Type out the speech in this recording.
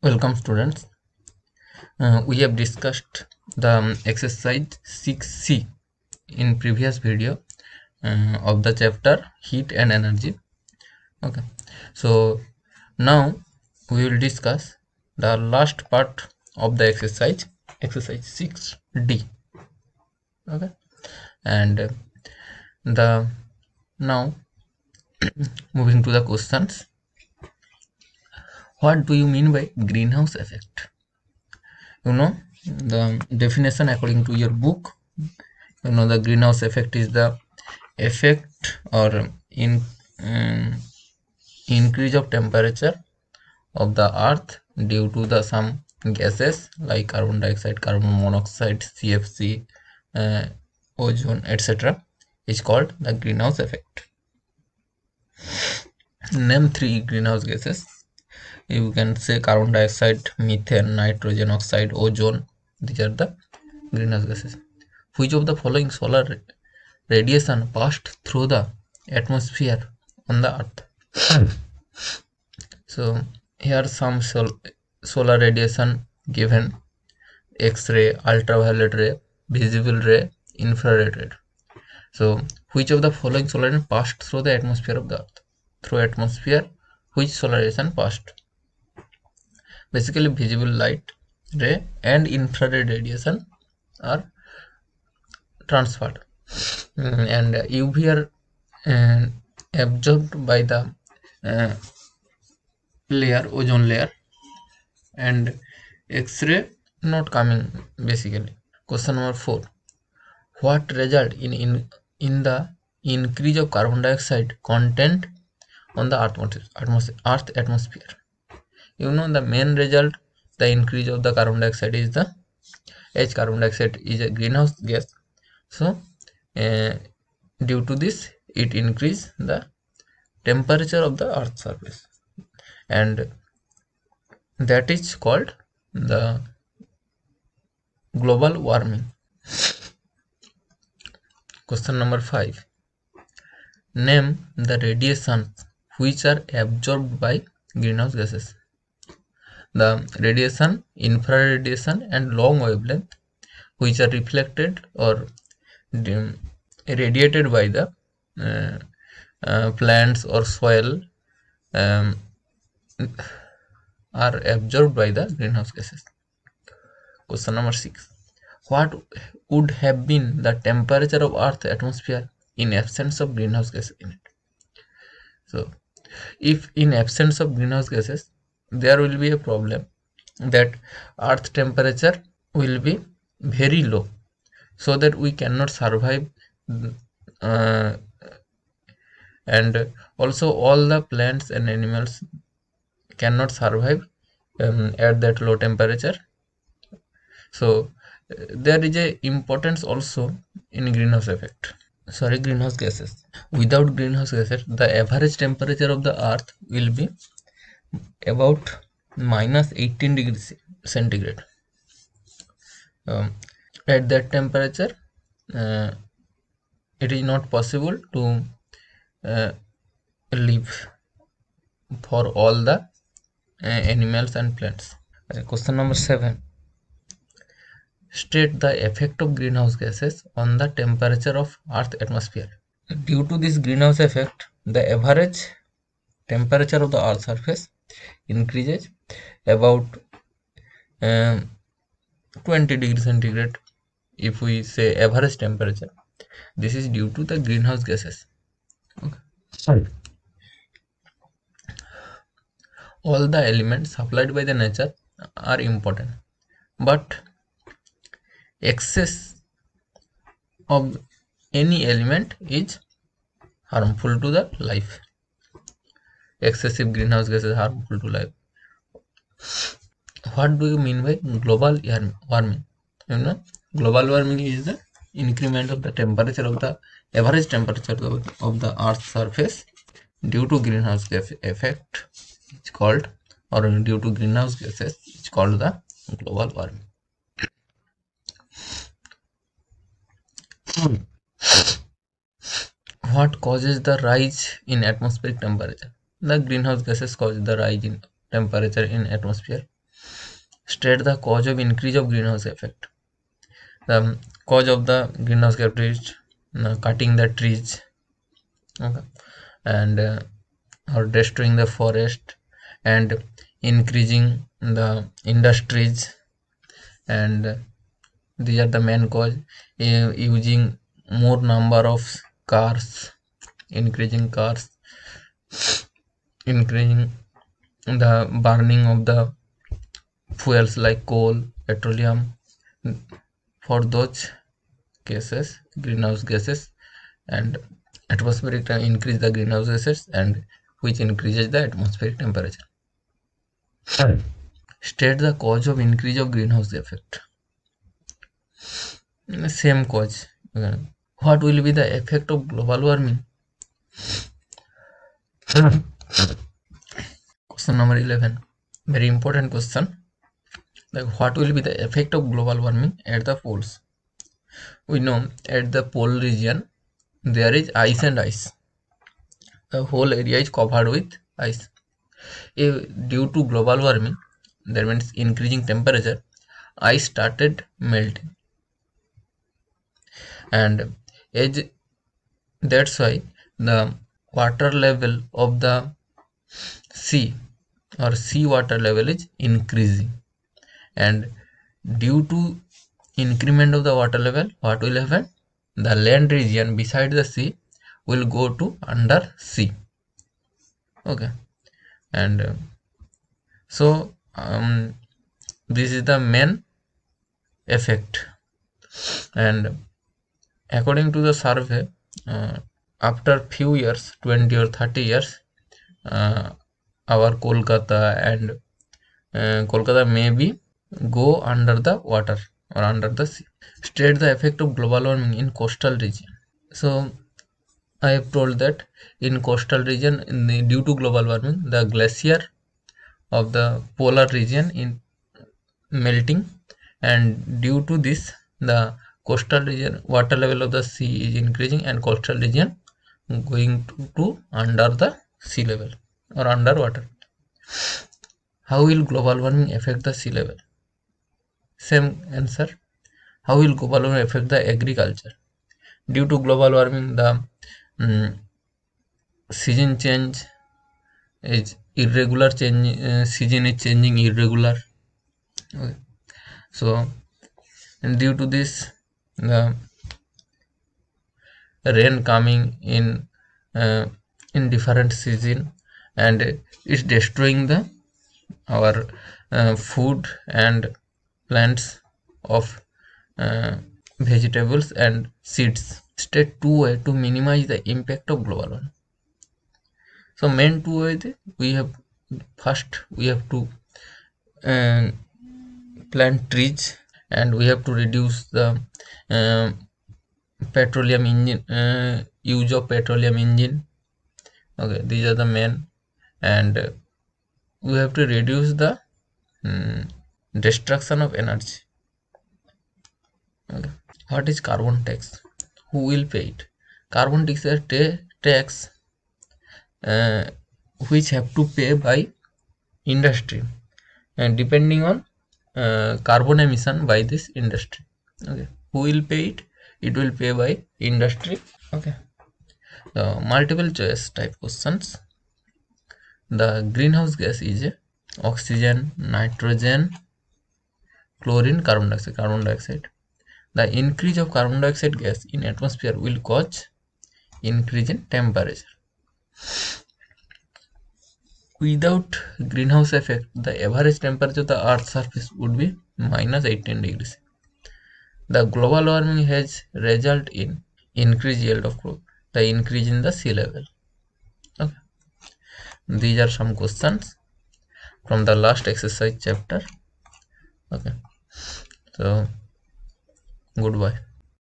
Welcome students. We have discussed the exercise 6C in previous video of the chapter heat and energy. Okay, so now we will discuss the last part of the exercise 6D. Okay, and the now moving to the questions. What do you mean by greenhouse effect? You know the definition according to your book. The greenhouse effect is the effect or increase of temperature of the earth due to the some gases like carbon dioxide, carbon monoxide, CFC, ozone, etc. is called the greenhouse effect. Name 3 greenhouse gases. You can say carbon dioxide, methane, nitrogen oxide, ozone. These are the greenhouse gases. Which of the following solar radiation passed through the atmosphere on the earth? So here some solar radiation given: X-ray, ultraviolet ray, visible ray, infrared ray. So which of the following solar radiation passed through the atmosphere of the earth? Through atmosphere, which solar radiation passed? Basically visible light ray and infrared radiation are transferred, and UV are absorbed by the ozone layer, and X-ray not coming basically. Question number 4. What result in the increase of carbon dioxide content on the earth atmosphere? The main result, the increase of the carbon dioxide is the carbon dioxide is a greenhouse gas. So due to this, it increase the temperature of the earth surface, and that is called the global warming. Question number 5. Name the radiations which are absorbed by greenhouse gases. The radiation, infrared radiation and long wavelength, which are reflected or radiated by the plants or soil, are absorbed by the greenhouse gases. Question number 6. What would have been the temperature of Earth's atmosphere in absence of greenhouse gases in it? So if in absence of greenhouse gases, there will be a problem that Earth temperature will be very low, so that we cannot survive, and also all the plants and animals cannot survive at that low temperature. So there is a importance also in greenhouse gases. Without greenhouse gases, the average temperature of the earth will be about minus 18 degrees centigrade. At that temperature, it is not possible to live for all the animals and plants. Question number 7. State the effect of greenhouse gases on the temperature of Earth atmosphere. Due to this greenhouse effect, the average temperature of the Earth surface increases about 20 degrees centigrade. If we say average temperature, this is due to the greenhouse gases. Okay. All the elements supplied by the nature are important, but excess of any element is harmful to the life. Excessive greenhouse gases are harmful to life. What do you mean by global warming? Global warming is the increment of the temperature of the average temperature of the Earth's surface due to greenhouse gas effect. It's called, or due to greenhouse gases, it's called the global warming. What causes the rise in atmospheric temperature? The greenhouse gases cause the rise in temperature in atmosphere. State the cause of increase of greenhouse effect. The cause of the greenhouse effect is cutting the trees, okay, and or destroying the forest, and increasing the industries, and these are the main cause. Using more number of cars, increasing cars, increasing the burning of the fuels like coal, petroleum. For those cases, greenhouse gases, and atmospheric increase the greenhouse gases, and which increases the atmospheric temperature. State the cause of increase of greenhouse effect. Same cause. What will be the effect of global warming? Question number 11. Very important question. Like, what will be the effect of global warming at the poles? We know at the pole region there is ice and ice. The whole area is covered with ice. Due to global warming, that means increasing temperature, ice started melting, and that's why the water level of the sea or sea water level is increasing, and due to increment of the water level, what will happen? The land region beside the sea will go to under sea. Okay, and so this is the main effect. And according to the survey, after few years, 20 or 30 years, our Kolkata and Kolkata may be go under the water or under the sea. State the effect of global warming in coastal region. So I have told that in coastal region, due to global warming, the glacier of the polar region in melting, and due to this the coastal region water level of the sea is increasing, and coastal region going to under the sea level or underwater. How will global warming affect the sea level? Same answer. How will global warming affect the agriculture? Due to global warming, the season change is irregular. Season is changing irregular. Okay. So, and due to this, the rain coming in different season, and it's destroying the our food and plants of vegetables and seeds. State two way to minimize the impact of global warming. So main two way we have to plant trees, and we have to reduce the petroleum engine use of petroleum engine. Okay, these are the main, and we have to reduce the destruction of energy. Okay. What is carbon tax? Who will pay it? Carbon tax is a tax which have to pay by industry, and depending on carbon emission by this industry. Okay, who will pay it? It will pay by industry. Okay, the multiple choice type questions. The greenhouse gas is oxygen, nitrogen, chlorine, carbon dioxide. The increase of carbon dioxide gas in atmosphere will cause increase in temperature. Without greenhouse effect, the average temperature of the Earth's surface would be -18 degrees. The global warming has resulted in increased yield of crop, the increase in the sea level. Okay. These are some questions from the last exercise chapter. Okay. So goodbye.